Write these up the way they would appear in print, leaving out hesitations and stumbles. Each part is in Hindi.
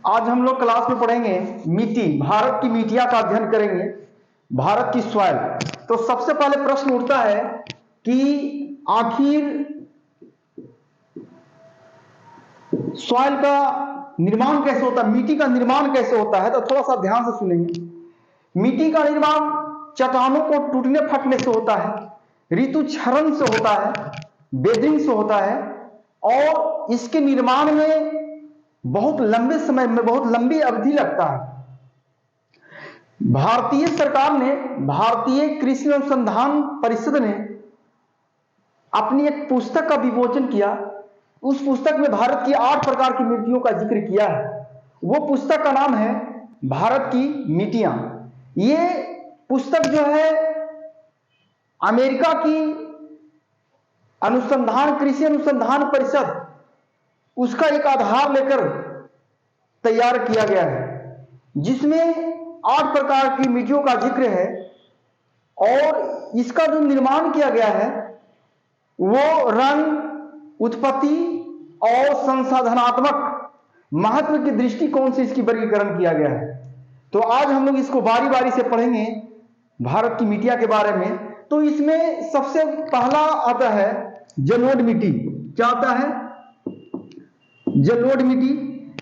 आज हम लोग क्लास में पढ़ेंगे मिट्टी, भारत की मिट्टियां का अध्ययन करेंगे, भारत की सॉइल। तो सबसे पहले प्रश्न उठता है कि आखिर सॉइल का निर्माण कैसे होता है, मिट्टी का निर्माण कैसे होता है। तो थोड़ा सा ध्यान से सुनेंगे। मिट्टी का निर्माण चट्टानों को टूटने फटने से होता है, ऋतु क्षरण से होता है, बेदिंग से होता है, और इसके निर्माण में बहुत लंबे समय में, बहुत लंबी अवधि लगता है। भारतीय सरकार ने, भारतीय कृषि अनुसंधान परिषद ने अपनी एक पुस्तक का विमोचन किया। उस पुस्तक में भारत की 8 प्रकार की मिट्टियों का जिक्र किया है। वो पुस्तक का नाम है भारत की मिट्टियां। ये पुस्तक जो है अमेरिका की अनुसंधान, कृषि अनुसंधान परिषद, उसका एक आधार लेकर तैयार किया गया है, जिसमें 8 प्रकार की मिट्टियों का जिक्र है। और इसका जो निर्माण किया गया है वो रंग, उत्पत्ति और संसाधनात्मक महत्व के दृष्टिकोण से इसकी वर्गीकरण किया गया है। तो आज हम लोग इसको बारी बारी से पढ़ेंगे भारत की मिट्टियां के बारे में। तो इसमें सबसे पहला आता है जलोढ़ मिट्टी। क्या आता है? जलोढ़ मिट्टी।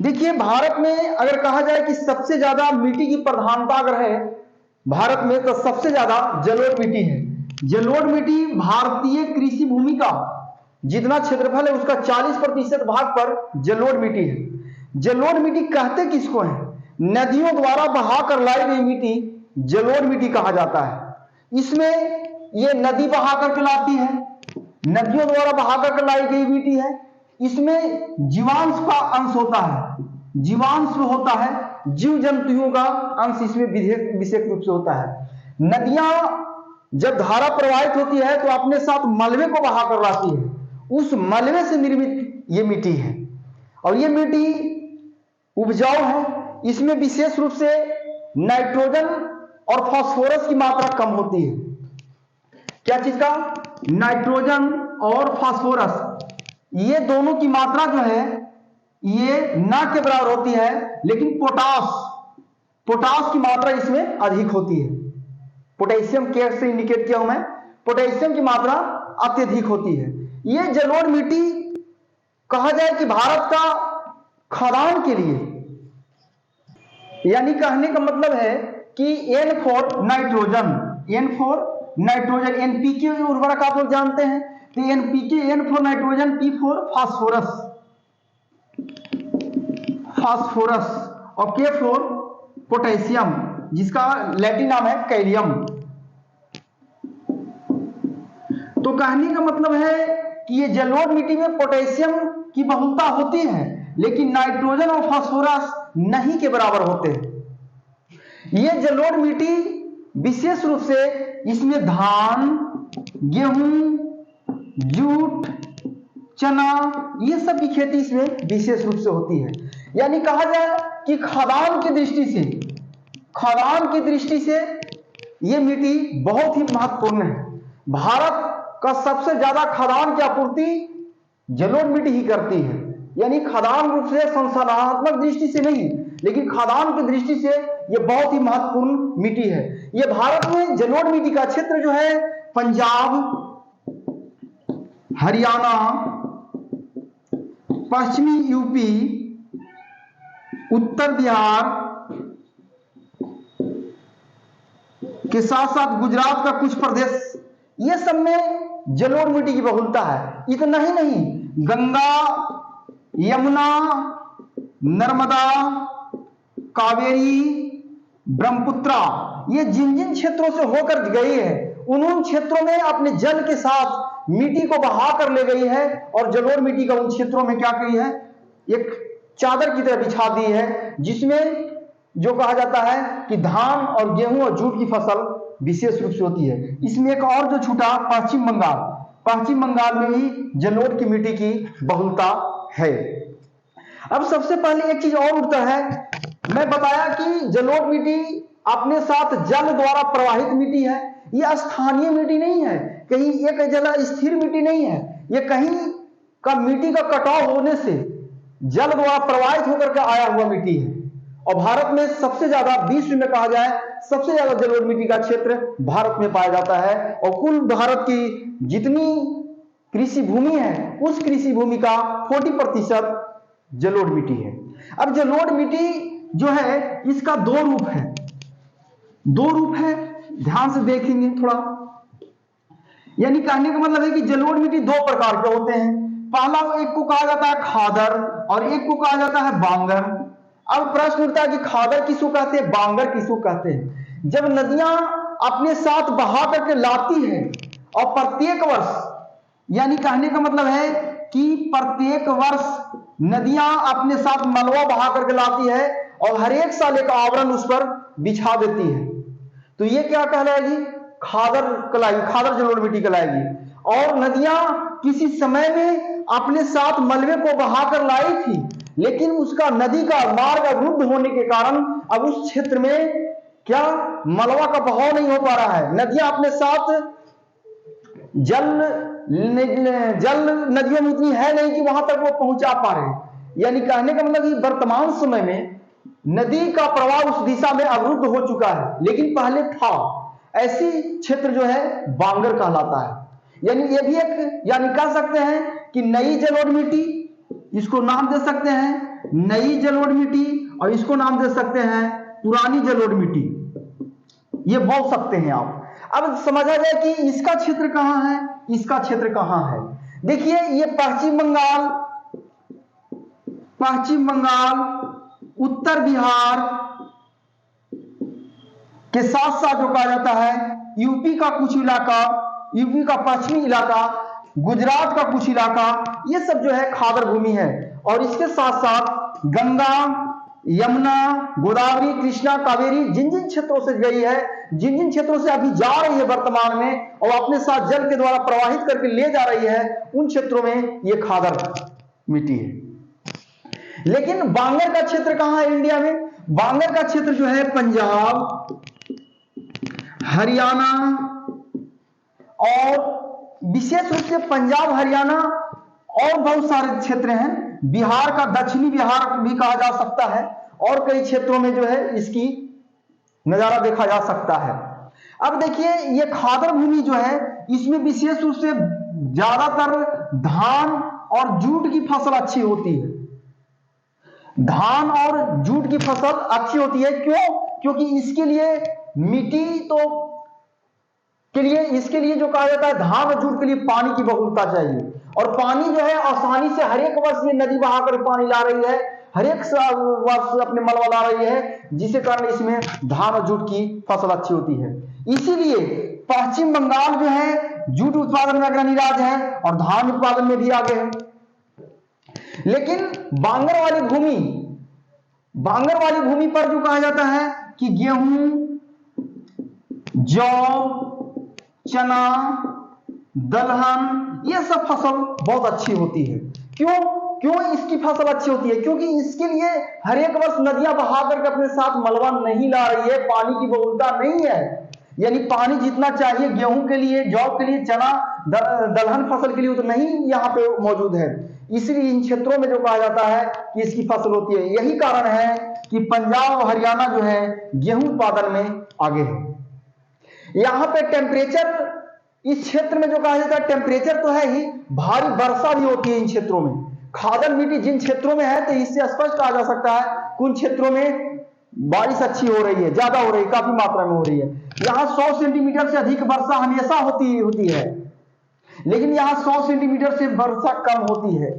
देखिए, भारत में अगर कहा जाए कि सबसे ज्यादा मिट्टी की प्रधानता अगर है भारत में, तो सबसे ज्यादा जलोढ़ मिट्टी है। जलोढ़ मिट्टी भारतीय कृषि भूमि का जितना क्षेत्रफल है उसका 40% भाग पर जलोढ़ मिट्टी है। जलोढ़ मिट्टी कहते किसको है? नदियों द्वारा बहाकर लाई गई मिट्टी जलोढ़ मिट्टी कहा जाता है। इसमें ये नदी बहाकर के लाती है, नदियों द्वारा बहाकर के लाई गई मिट्टी है। इसमें जीवांश का अंश होता है, जीवांश होता है, जीव जंतुओं का अंश इसमें विशेष रूप से होता है। नदियां जब धारा प्रवाहित होती है तो अपने साथ मलबे को बहा कर लाती है। उस मलबे से निर्मित ये मिट्टी है और ये मिट्टी उपजाऊ है। इसमें विशेष रूप से नाइट्रोजन और फास्फोरस की मात्रा कम होती है। क्या चीज का? नाइट्रोजन और फास्फोरस, ये दोनों की मात्रा जो है ये ना के बराबर होती है, लेकिन पोटास की मात्रा इसमें अधिक होती है। पोटेशियम कैसे इंडिकेट किया हूं मैं? पोटेशियम की मात्रा अत्यधिक होती है। ये जलोढ़ मिट्टी कहा जाए कि भारत का खदान के लिए, यानी कहने का मतलब है कि N फॉर नाइट्रोजन, एनपीके उर्वरक आप लोग जानते हैं। तो NPK, N for nitrogen, P for phosphorus और K फॉर पोटेशियम, जिसका लैटिन नाम है कैलियम। तो कहने का मतलब है कि ये जलोढ़ मिट्टी में पोटेशियम की बहुलता होती है, लेकिन नाइट्रोजन और फास्फोरस नहीं के बराबर होते हैं। ये जलोढ़ मिट्टी विशेष रूप से इसमें धान, गेहूं, जूट, चना, ये सब की खेती इसमें विशेष रूप से होती है। यानी कहा जाए कि खदान की दृष्टि से ये मिट्टी बहुत ही महत्वपूर्ण है। भारत का सबसे ज्यादा खदान की आपूर्ति जलोढ़ मिट्टी ही करती है। यानी खदान रूप से, संसाधनात्मक दृष्टि से नहीं, लेकिन खदान की दृष्टि से ये बहुत ही महत्वपूर्ण मिट्टी है। ये भारत में जलोढ़ मिट्टी का क्षेत्र जो है पंजाब, हरियाणा, पश्चिमी यूपी, उत्तर बिहार के साथ साथ गुजरात का कुछ प्रदेश, ये सब में जलोढ़ मिट्टी की बहुलता है। इतना ही नहीं, गंगा, यमुना, नर्मदा, कावेरी, ब्रह्मपुत्रा, ये जिन जिन क्षेत्रों से होकर गई है उन क्षेत्रों में अपने जल के साथ मिट्टी को बहा कर ले गई है और जलोढ़ मिट्टी का उन क्षेत्रों में क्या की है? एक चादर की तरह बिछा दी है, जिसमें जो कहा जाता है कि धान और गेहूं और जूट की फसल विशेष रूप से होती है। इसमें एक और जो छूटा, पश्चिम बंगाल में भी जलोढ़ की मिट्टी की बहुलता है। अब सबसे पहले एक चीज और उठता है, मैं बताया कि जलोढ़ मिट्टी अपने साथ जल द्वारा प्रवाहित मिट्टी है। यह स्थानीय मिट्टी नहीं है, कहीं एक जगह स्थिर मिट्टी नहीं है। यह कहीं का मिट्टी का कटाव होने से जल द्वारा प्रवाहित होकर के आया हुआ मिट्टी है। और भारत में सबसे ज्यादा, विश्व में कहा जाए सबसे ज्यादा जलोढ़ मिट्टी का क्षेत्र भारत में पाया जाता है। और कुल भारत की जितनी कृषि भूमि है उस कृषि भूमि का 40% जलोढ़ मिट्टी है। अब जलोढ़ मिट्टी जो है इसका दो रूप है, ध्यान से देखेंगे थोड़ा। यानी कहने का मतलब है कि जलोढ़ मिट्टी दो प्रकार के होते हैं। पहला, एक को कहा जाता है खादर और एक को कहा जाता है बांगर। अब प्रश्न उठता है कि खादर किसको कहते हैं, बांगर किसको कहते हैं। जब नदियां अपने साथ बहा करके लाती है और प्रत्येक वर्ष, यानी कहने का मतलब है कि प्रत्येक वर्ष नदियां अपने साथ मलबा बहा करके लाती है और हर एक साल एक आवरण उस पर बिछा देती है, तो ये क्या कहलाएगी, खादर कहलाएगी, खादर जलोढ़ मिट्टी कहलाएगी। और नदियां किसी समय में अपने साथ मलबे को बहाकर लाई थी, लेकिन उसका नदी का मार्ग अवरुद्ध होने के कारण अब उस क्षेत्र में क्या मलबा का बहाव नहीं हो पा रहा है। नदियां अपने साथ जल नदियों में इतनी है नहीं कि वहां तक वो पहुंचा पा रहे। यानी कहने का मतलब कि वर्तमान समय में नदी का प्रवाह उस दिशा में अवरुद्ध हो चुका है, लेकिन पहले था। ऐसी क्षेत्र जो है बांगर कहलाता है। यानी ये भी एक, यानी कह सकते हैं कि नई जलोढ़ मिट्टी, इसको नाम दे सकते हैं नई जलोढ़ मिट्टी और इसको नाम दे सकते हैं पुरानी जलोढ़ मिट्टी, ये बोल सकते हैं आप। अब समझा जाए कि इसका क्षेत्र कहां है, इसका क्षेत्र कहां है। देखिए ये पश्चिम बंगाल, उत्तर बिहार के साथ साथ जो कहा जाता है यूपी का कुछ इलाका, यूपी का पश्चिमी इलाका, गुजरात का कुछ इलाका, ये सब जो है खादर भूमि है। और इसके साथ साथ गंगा, यमुना, गोदावरी, कृष्णा, कावेरी जिन जिन क्षेत्रों से गई है, जिन जिन क्षेत्रों से अभी जा रही है वर्तमान में और अपने साथ जल के द्वारा प्रवाहित करके ले जा रही है, उन क्षेत्रों में ये खादर मिट्टी है। लेकिन बांगर का क्षेत्र कहां है इंडिया में, बांगर का क्षेत्र जो है पंजाब, हरियाणा और विशेष रूप से पंजाब, हरियाणा और बहुत सारे क्षेत्र हैं, बिहार का दक्षिणी बिहार भी कहा जा सकता है, और कई क्षेत्रों में जो है इसकी नजारा देखा जा सकता है। अब देखिए ये खादर भूमि जो है इसमें विशेष रूप से ज्यादातर धान और जूट की फसल अच्छी होती है। धान और जूट की फसल अच्छी होती है, क्यों, क्योंकि इसके लिए मिट्टी इसके लिए जो कहा जाता है धान और जूट के लिए पानी की बहुलता चाहिए। और पानी जो है आसानी से हर एक वर्ष ये नदी बहाकर पानी ला रही है, हर एक वर्ष अपने मलबा ला रही है, जिसके कारण इसमें धान और जूट की फसल अच्छी होती है। इसीलिए पश्चिम बंगाल जो है जूट उत्पादन में अग्रणी राज्य है और धान उत्पादन में भी आगे है। लेकिन बांगर वाली भूमि पर जो कहा जाता है कि गेहूं, जौ, चना, दलहन, ये सब फसल बहुत अच्छी होती है। क्यों इसकी फसल अच्छी होती है, क्योंकि इसके लिए हर एक वर्ष नदियां बहा करके अपने साथ मलबा नहीं ला रही है, पानी की बहुलता नहीं है। यानी पानी जितना चाहिए गेहूं के लिए, जौ के लिए, चना, दलहन फसल के लिए उतना नहीं यहाँ पे मौजूद है। इसलिए इन क्षेत्रों में जो कहा जाता है कि इसकी फसल होती है। यही कारण है कि पंजाब और हरियाणा जो है गेहूं उत्पादन में आगे है। यहाँ पे टेम्परेचर, इस क्षेत्र में जो कहा जाता है टेम्परेचर तो है ही, भारी वर्षा भी होती है इन क्षेत्रों में। खादर मिट्टी जिन क्षेत्रों में है तो इससे स्पष्ट कहा जा सकता है कुछ क्षेत्रों में बारिश अच्छी हो रही है, ज्यादा हो रही है, काफी मात्रा में हो रही है। यहाँ 100 सेंटीमीटर से अधिक वर्षा हमेशा होती है, लेकिन यहाँ 100 सेंटीमीटर से वर्षा कम होती है।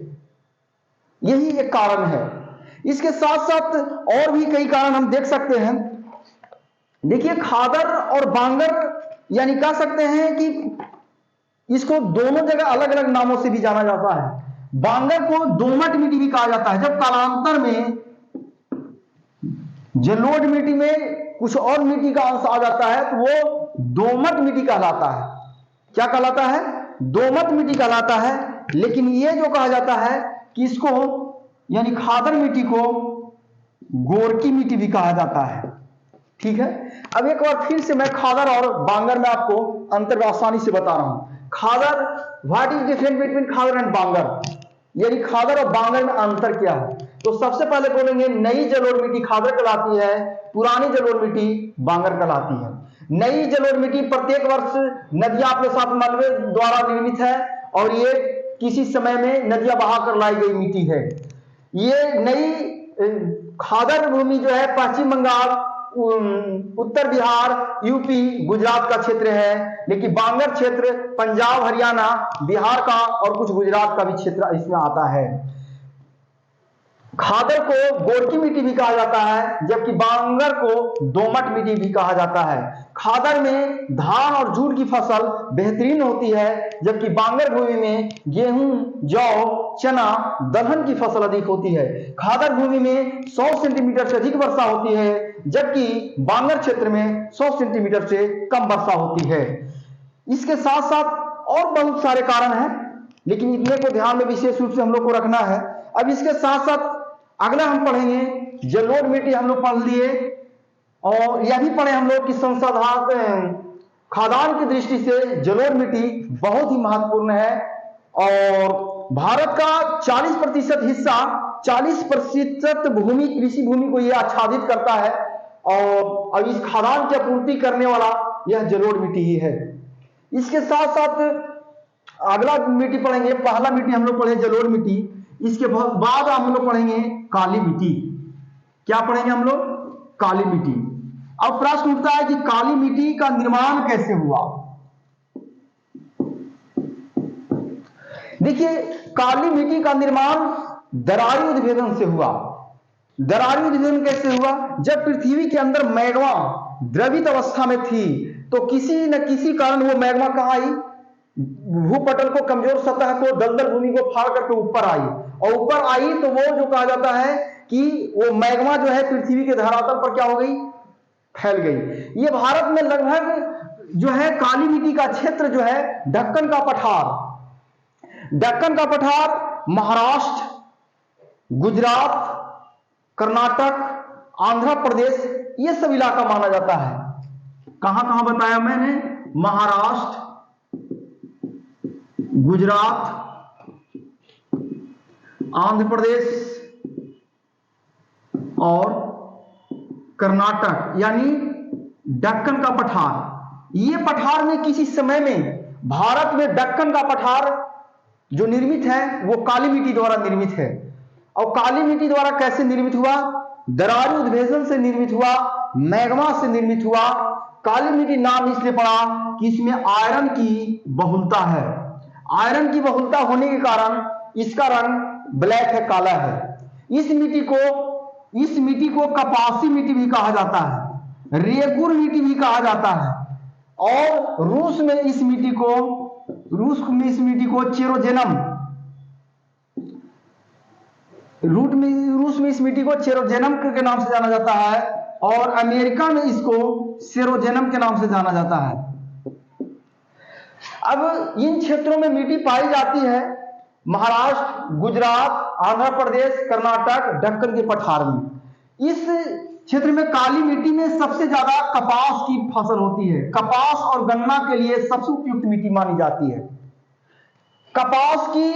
यही एक कारण है। इसके साथ साथ और भी कई कारण हम देख सकते हैं। देखिए खादर और बांगर, यानी कह सकते हैं कि इसको दोनों जगह अलग अलग नामों से भी जाना जाता है। बांगर को दोमट मिट्टी भी कहा जाता है। जब कालांतर में जलोढ़ मिट्टी में कुछ और मिट्टी का अंश आ जाता है तो वो दोमट मिट्टी कहलाता है। क्या कहलाता है? दोमट मिट्टी कहलाता है। लेकिन ये जो कहा जाता है कि इसको, यानी खादर मिट्टी को गोरकी मिट्टी भी कहा जाता है। ठीक है, अब एक बार फिर से मैं खादर और बांगर में आपको अंतर आसानी से बता रहा हूं। खादर, what is difference between khadar and bangar? यानी खादर और बांगर में अंतर क्या है? तो सबसे पहले बोलेंगे नई जलोढ़ मिट्टी खादर कहलाती है, पुरानी जलोढ़ मिट्टी बांगर कहलाती है। नई जलोढ़ मिट्टी प्रत्येक वर्ष नदियां अपने साथ मलबे द्वारा निर्मित है और ये किसी समय में नदियां बहाकर लाई गई मिट्टी है। ये नई खादर भूमि जो है पश्चिम बंगाल, उत्तर बिहार, यूपी, गुजरात का क्षेत्र है, लेकिन बांगर क्षेत्र पंजाब, हरियाणा, बिहार का और कुछ गुजरात का भी क्षेत्र इसमें आता है। खादर को गोरकी मिट्टी भी कहा जाता है, जबकि बांगर को दोमट मिट्टी भी कहा जाता है। खादर में धान और जूट की फसल बेहतरीन होती है, जबकि बांगर भूमि में गेहूं, जौ, चना, दलहन की फसल अधिक होती है। खादर भूमि में 100 सेंटीमीटर से अधिक वर्षा होती है, जबकि बांगर क्षेत्र में 100 सेंटीमीटर से कम वर्षा होती है। इसके साथ साथ और बहुत सारे कारण हैं, लेकिन इतने को ध्यान में विशेष रूप से हम लोग को रखना है। अब इसके साथ साथ अगला हम पढ़ेंगे जलोढ़ मिट्टी, हम लोग पढ़ लिए, और यह भी पढ़े हम लोग कि संसाधन खादान की दृष्टि से जलोढ़ मिट्टी बहुत ही महत्वपूर्ण है और भारत का 40% हिस्सा, 40% भूमि कृषि भूमि को यह आच्छादित करता है और अब इस खादान की आपूर्ति करने वाला यह जलोढ़ मिट्टी ही है। इसके साथ साथ अगला मिट्टी पढ़ेंगे, पहला मिट्टी हम लोग पढ़े जलोढ़ मिट्टी, इसके बाद हम लोग पढ़ेंगे काली मिट्टी। क्या पढ़ेंगे हम लोग? काली मिट्टी। अब प्रश्न उठता है कि काली मिट्टी का निर्माण कैसे हुआ? देखिए, काली मिट्टी का निर्माण दरारी उद्भेदन से हुआ। दरारी उद्भेदन कैसे हुआ? जब पृथ्वी के अंदर मैग्मा द्रवित अवस्था में थी, तो किसी न किसी कारण वो मैग्मा कहां आई? भूपटल को, कमजोर सतह को, दलदल भूमि को फाड़ करके ऊपर आई, और ऊपर आई तो वो जो कहा जाता है कि वो मैग्मा जो है पृथ्वी के धरातल पर क्या हो गई? फैल गई। ये भारत में लगभग जो है काली मिट्टी का क्षेत्र जो है दक्कन का पठार, दक्कन का पठार महाराष्ट्र, गुजरात, कर्नाटक, आंध्र प्रदेश, ये सब इलाका माना जाता है। कहां कहां बताया मैंने? महाराष्ट्र, गुजरात, आंध्र प्रदेश और कर्नाटक, यानी दक्कन का पठार। ये पठार में किसी समय में भारत में दक्कन का पठार जो निर्मित है वो काली मिट्टी द्वारा निर्मित है। और काली मिट्टी द्वारा कैसे निर्मित हुआ? दरारी उद्भेदन से निर्मित हुआ, मैग्मा से निर्मित हुआ। काली मिट्टी नाम इसलिए पड़ा कि इसमें आयरन की बहुलता है। आयरन की बहुलता होने के कारण इसका रंग ब्लैक है, काला है। इस मिट्टी को कपासी मिट्टी भी कहा जाता है, रेगुर मिट्टी भी कहा जाता है, और रूस में इस मिट्टी को चेरोजेनम, रूस में इस मिट्टी को चेरोजेनम के नाम से जाना जाता है, और अमेरिका में इसको सेरोजेनम के नाम से जाना जाता है। अब इन क्षेत्रों में मिट्टी पाई जाती है महाराष्ट्र, गुजरात, आंध्र प्रदेश, कर्नाटक, दक्कन के पठार में। इस क्षेत्र में काली मिट्टी में सबसे ज्यादा कपास की फसल होती है। कपास और गन्ना के लिए सबसे उपयुक्त मिट्टी मानी जाती है। कपास की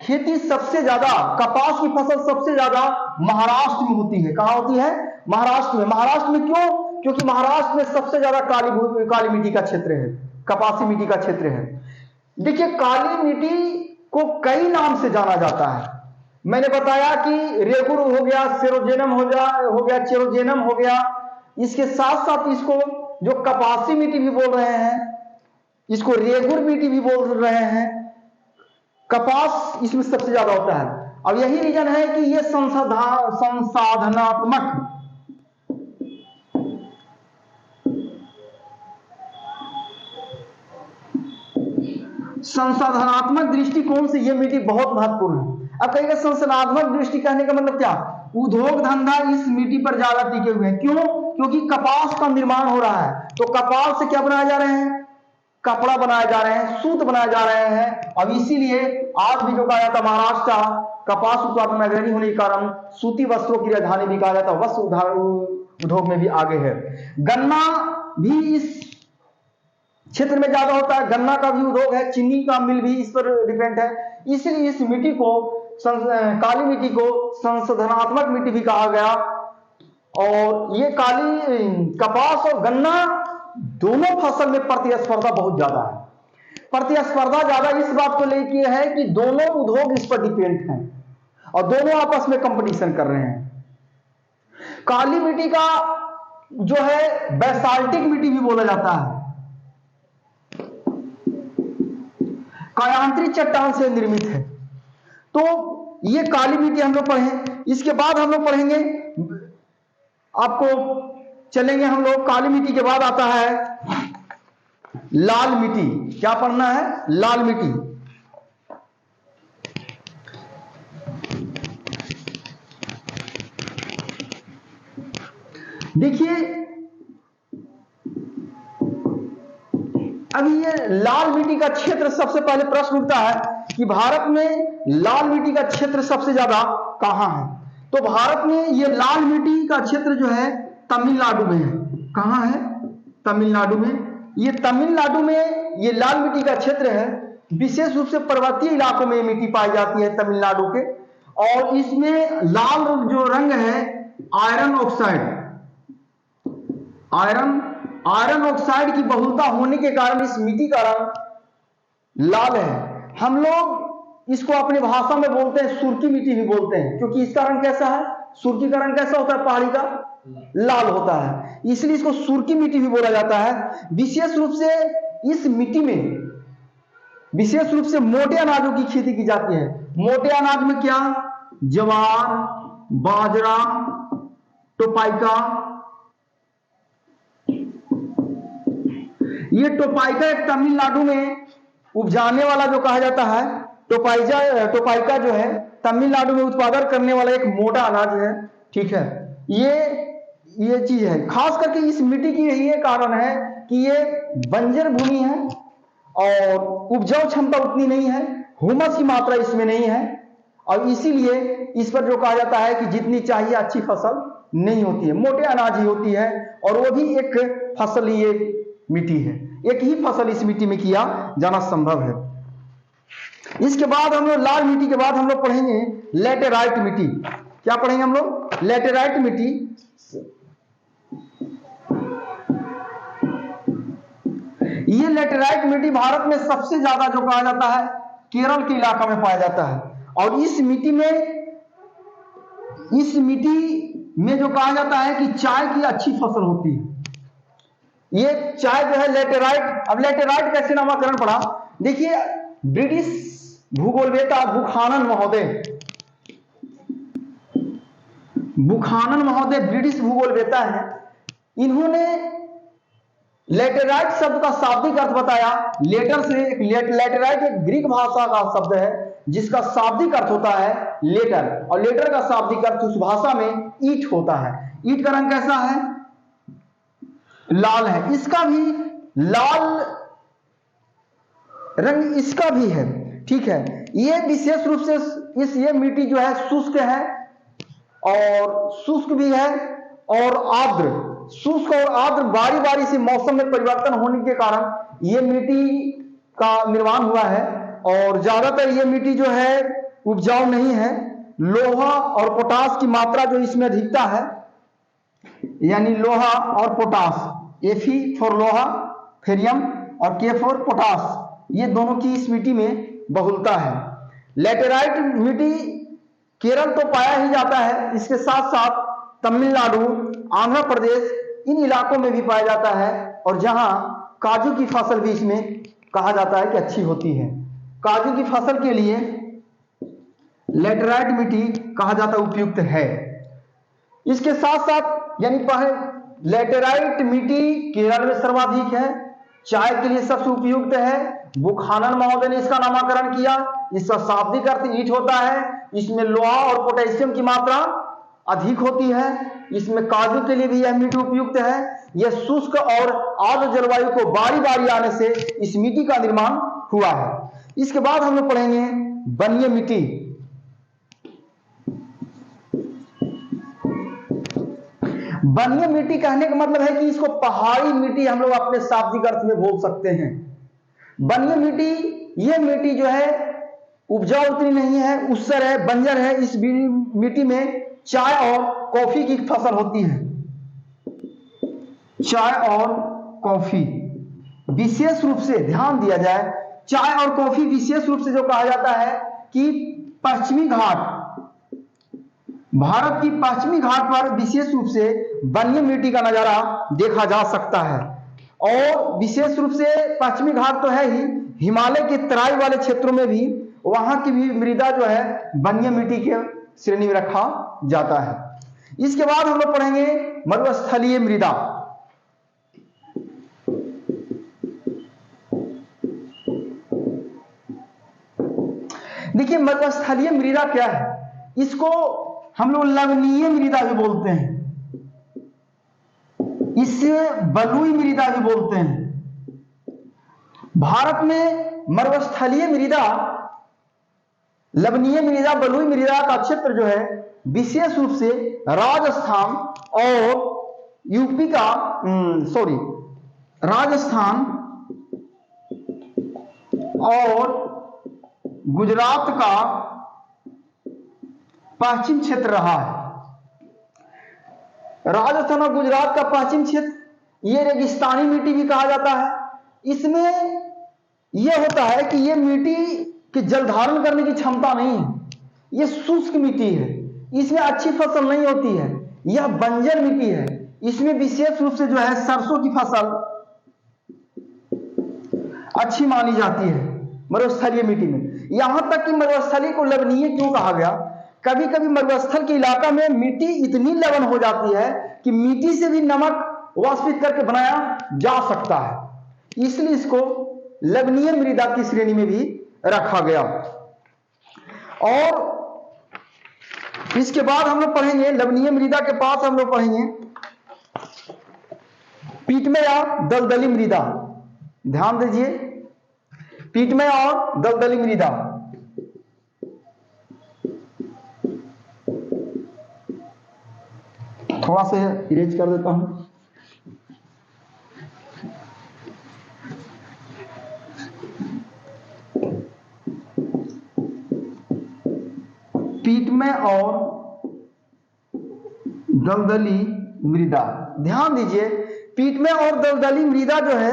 खेती सबसे ज्यादा, कपास की फसल सबसे ज्यादा महाराष्ट्र में होती है। कहां होती है? महाराष्ट्र में। महाराष्ट्र में क्यों? क्योंकि महाराष्ट्र में सबसे ज्यादा काली मिट्टी का क्षेत्र है, कपासी मिट्टी का क्षेत्र है। देखिए, काली मिट्टी को कई नाम से जाना जाता है। मैंने बताया कि रेगुर हो गया, सेरोजेनम हो गया, चेरोजेनम हो गया। इसके साथ साथ इसको जो कपासी मिट्टी भी बोल रहे हैं, इसको रेगुर मिट्टी भी बोल रहे हैं। कपास इसमें सबसे ज्यादा होता है। अब यही रीजन है कि ये संसाधनात्मक दृष्टिकोण से यह मिट्टी बहुत महत्वपूर्ण है। अब कहेंगे संसाधनात्मक दृष्टि कहने का मतलब क्या? उद्योग धंधा इस मिट्टी पर ज्यादा टिके हुए हैं। क्यों? क्योंकि कपास का निर्माण हो रहा है, तो कपास से क्या बनाए जा रहे हैं? कपड़ा बनाए जा रहे हैं, सूत बनाए जा रहे हैं। अब इसीलिए आज भी जो कहा जाता है महाराष्ट्र कपास उत्पादन में अग्रणी होने के कारण सूती वस्त्रों की राजधानी भी कहा जाता है, वस्त्र उद्योग में भी आगे है। गन्ना भी इस क्षेत्र में ज्यादा होता है। गन्ना का भी उद्योग है, चीनी का मिल भी इस पर डिपेंड है। इसलिए इस मिट्टी को काली मिट्टी को संशोधनात्मक मिट्टी भी कहा गया। और ये काली कपास और गन्ना दोनों फसल में प्रतिस्पर्धा बहुत ज्यादा है। प्रतिस्पर्धा ज्यादा इस बात को लेकर है कि दोनों उद्योग इस पर डिपेंड हैं और दोनों आपस में कंपटीशन कर रहे हैं। काली मिट्टी का जो है बैसाल्टिक मिट्टी भी बोला जाता है, कायांतरित चट्टान से निर्मित है। तो ये काली मिट्टी हम लोग पढ़े। इसके बाद हम लोग पढ़ेंगे, आपको चलेंगे हम लोग, काली मिट्टी के बाद आता है लाल मिट्टी। क्या पढ़ना है? लाल मिट्टी। देखिए अभी ये लाल मिट्टी का क्षेत्र, सबसे पहले प्रश्न उठता है कि भारत में लाल मिट्टी का क्षेत्र सबसे ज्यादा कहां है। तो भारत में ये लाल मिट्टी का क्षेत्र जो है तमिलनाडु में है। कहां है? तमिलनाडु में। ये तमिलनाडु में ये लाल मिट्टी का क्षेत्र है। विशेष रूप से पर्वतीय इलाकों में ये मिट्टी पाई जाती है तमिलनाडु के। और इसमें लाल जो रंग है आयरन ऑक्साइड, आयरन ऑक्साइड की बहुलता होने के कारण इस मिट्टी का रंग लाल है। हम लोग इसको अपनी भाषा में बोलते हैं सुर्खी मिट्टी भी बोलते हैं, क्योंकि इसका रंग कैसा है? सुर्खी का रंग कैसा होता है? पहाड़ी का लाल होता है, इसलिए इसको सुर्खी मिट्टी भी बोला जाता है। विशेष रूप से इस मिट्टी में विशेष रूप से मोटे अनाजों की खेती की जाती है। मोटे अनाज में क्या? ज्वार, बाजरा, टोपाइका। ये टोपाइका एक तमिलनाडु में उपजाने वाला जो कहा जाता है, टोपाइका जो है तमिलनाडु में उत्पादन करने वाला एक मोटा अनाज है। ठीक है, ये चीज है। खास करके इस मिट्टी की यही कारण है कि ये बंजर भूमि है और उपजाऊ क्षमता उतनी नहीं है, ह्यूमस की मात्रा इसमें नहीं है, और इसीलिए इस पर जो कहा जाता है कि जितनी चाहिए अच्छी फसल नहीं होती है, मोटे अनाज ही होती है। और वो भी एक फसल ही एक मिट्टी है, एक ही फसल इस मिट्टी में किया जाना संभव है। इसके बाद हम लोग लाल मिट्टी के बाद हम लोग पढ़ेंगे लेटेराइट मिट्टी। क्या पढ़ेंगे हम लोग? लेटेराइट मिट्टी। ये लेटेराइट मिट्टी भारत में सबसे ज्यादा जो कहा जाता है केरल के इलाका में पाया जाता है। और इस मिट्टी में जो कहा जाता है कि चाय की अच्छी फसल होती है। ये चाय जो है लेटेराइट। अब लेटेराइट कैसे नामकरण पड़ा? देखिए ब्रिटिश भूगोलवेता बुखानन महोदय ब्रिटिश भूगोलवेता हैं। इन्होंने लेटेराइट शब्द का शाब्दिक अर्थ बताया। लेटेराइट एक ग्रीक भाषा का शब्द है जिसका शाब्दिक अर्थ होता है लेटर, और लेटर का शाब्दिक अर्थ उस भाषा में ईंट होता है। ईंट का रंग कैसा है? लाल है। इसका भी लाल रंग इसका भी है। ठीक है, ये विशेष रूप से ये मिट्टी जो है शुष्क है, और शुष्क भी है और आर्द्र। शुष्क और आर्द्र बारी बारी से मौसम में परिवर्तन होने के कारण ये मिट्टी का निर्माण हुआ है। और ज्यादातर ये मिट्टी जो है उपजाऊ नहीं है। लोहा और पोटास की मात्रा जो इसमें अधिकता है, यानी लोहा और पोटास, Fe फॉर लोहा, फेरियम, और K फॉर पोटास, ये दोनों की इस मिट्टी में बहुलता है। लेटेराइट मिट्टी केरल तो पाया ही जाता है, इसके साथ साथ तमिलनाडु, आंध्र प्रदेश, इन इलाकों में भी पाया जाता है। और जहां काजू की फसल भी इसमें कहा जाता है कि अच्छी होती है। काजू की फसल के लिए लेटेराइट मिट्टी कहा जाता उपयुक्त है। इसके साथ साथ यानी लेटेराइट मिट्टी केरल में सर्वाधिक है, चाय के लिए सबसे उपयुक्त है। बुखानन महोदय ने इसका नामकरण किया। इसका शाब्दिक अर्थ ईंट होता है। इसमें लोहा और पोटेशियम की मात्रा अधिक होती है। इसमें काजू के लिए भी यह मिट्टी उपयुक्त है। यह शुष्क और आर्द्र जलवायु को बारी बारी आने से इस मिट्टी का निर्माण हुआ है। इसके बाद हम लोग पढ़ेंगे बनिये मिट्टी। बनिए मिट्टी कहने का मतलब है कि इसको पहाड़ी मिट्टी हम लोग अपने शाब्दिक अर्थ में बोल सकते हैं। बनिए मिट्टी, ये मिट्टी जो है उपजाऊ उतनी नहीं है, ऊसर है, बंजर है। इस मिट्टी में चाय और कॉफी की फसल होती है। चाय और कॉफी विशेष रूप से ध्यान दिया जाए, चाय और कॉफी विशेष रूप से जो कहा जाता है कि पश्चिमी घाट, भारत की पश्चिमी घाट पर विशेष रूप से बनिए मिट्टी का नजारा देखा जा सकता है। और विशेष रूप से पश्चिमी घाट तो है ही, हिमालय के तराई वाले क्षेत्रों में भी वहां की भी मृदा जो है बनिए मिट्टी के श्रेणी में रखा जाता है। इसके बाद हम लोग पढ़ेंगे मरुस्थलीय मृदा। देखिए मरुस्थलीय मृदा क्या है, इसको हम लोग लवणीय मृदा भी बोलते हैं, इससे बलुई मृदा भी बोलते हैं। भारत में मरुस्थलीय मृदा, लवणीय मृदा, बलुई मृदा का क्षेत्र जो है विशेष रूप से राजस्थान और यूपी का राजस्थान और गुजरात का पश्चिम क्षेत्र रहा है। राजस्थान और गुजरात का पश्चिम क्षेत्र, ये रेगिस्तानी मिट्टी भी कहा जाता है। इसमें यह होता है कि यह मिट्टी की जल धारण करने की क्षमता नहीं है, यह शुष्क मिट्टी है, इसमें अच्छी फसल नहीं होती है, यह बंजर मिट्टी है। इसमें विशेष रूप से जो है सरसों की फसल अच्छी मानी जाती है मरुस्थलीय मिट्टी में। यहां तक कि मरुस्थली को लवणीय क्यों कहा गया, कभी कभी मरुस्थल के इलाका में मिट्टी इतनी लवण हो जाती है कि मिट्टी से भी नमक वाष्पित करके बनाया जा सकता है, इसलिए इसको लवणीय मृदा की श्रेणी में भी रखा गया। और इसके बाद हम लोग पढ़ेंगे, लवणीय मृदा के पास हम लोग पढ़ेंगे पीटमय या दलदली मृदा। ध्यान दीजिए, पीटमय और दलदली मृदा। थोड़ा सा इरेज कर देता हूं। पीटमय और दलदली मृदा, ध्यान दीजिए, पीटमय और दलदली मृदा जो है,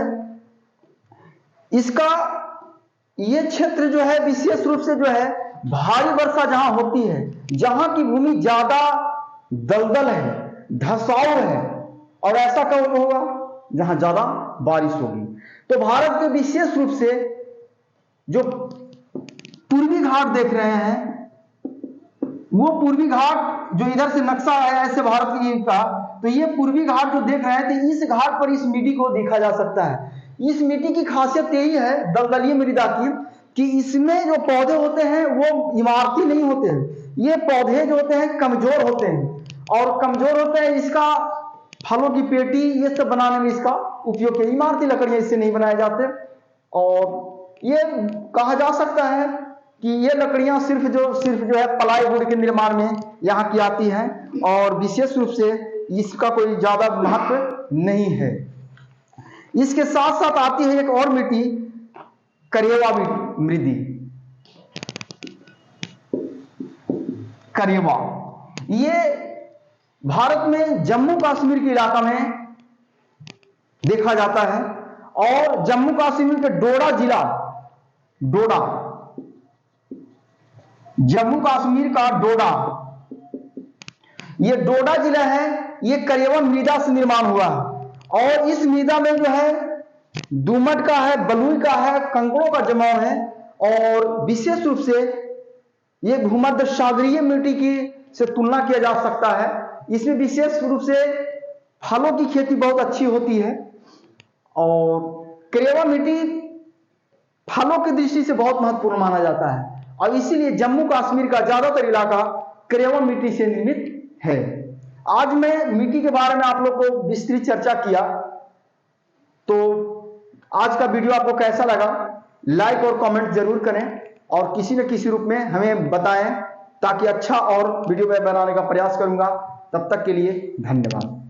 इसका ये क्षेत्र जो है विशेष रूप से जो है भारी वर्षा जहां होती है, जहां की भूमि ज्यादा दलदल है, धसाव है, और ऐसा कब होगा जहां ज्यादा बारिश होगी। तो भारत के विशेष रूप से जो पूर्वी घाट देख रहे हैं, वो पूर्वी घाट जो इधर से नक्शा आया ऐसे भारत का, तो ये पूर्वी घाट जो देख रहे हैं, तो इस घाट पर इस मिट्टी को देखा जा सकता है। इस मिट्टी की खासियत यही है दलदलीय मृदा की कि इसमें जो पौधे होते हैं वो इमारती नहीं होते हैं, ये पौधे जो होते हैं कमजोर होते हैं, और कमजोर होते हैं। इसका फलों की पेटी ये सब बनाने में इसका उपयोग किया, इमारती लकड़ियां इससे नहीं बनाए जाते। और ये कहा जा सकता है कि ये लकड़ियां सिर्फ जो है प्लाईवुड के निर्माण में यहाँ की आती हैं, और विशेष रूप से इसका कोई ज्यादा महत्व नहीं है। इसके साथ साथ आती है एक और मिट्टी, करेवा मृदा। करेवा ये भारत में जम्मू कश्मीर के इलाका में देखा जाता है, और जम्मू कश्मीर के डोडा जिला, जम्मू कश्मीर का डोडा, ये डोडा जिला है, ये करेवा मृदा से निर्माण हुआ है। और इस मृदा में जो है दोमट का है, बलुई का है, कंकड़ों का जमाव है, और विशेष रूप से ये भूमध्य सागरीय मिट्टी की से तुलना किया जा सकता है। इसमें विशेष रूप से फलों की खेती बहुत अच्छी होती है, और करेवा मिट्टी फलों की दृष्टि से बहुत महत्वपूर्ण माना जाता है, और इसीलिए जम्मू कश्मीर का ज्यादातर इलाका करेवा मिट्टी से निर्मित है। आज मैं मिट्टी के बारे में आप लोग को विस्तृत चर्चा किया, तो आज का वीडियो आपको कैसा लगा लाइक और कमेंट जरूर करें, और किसी न किसी रूप में हमें बताएं, ताकि अच्छा और वीडियो मैं बनाने का प्रयास करूंगा। तब तक के लिए धन्यवाद।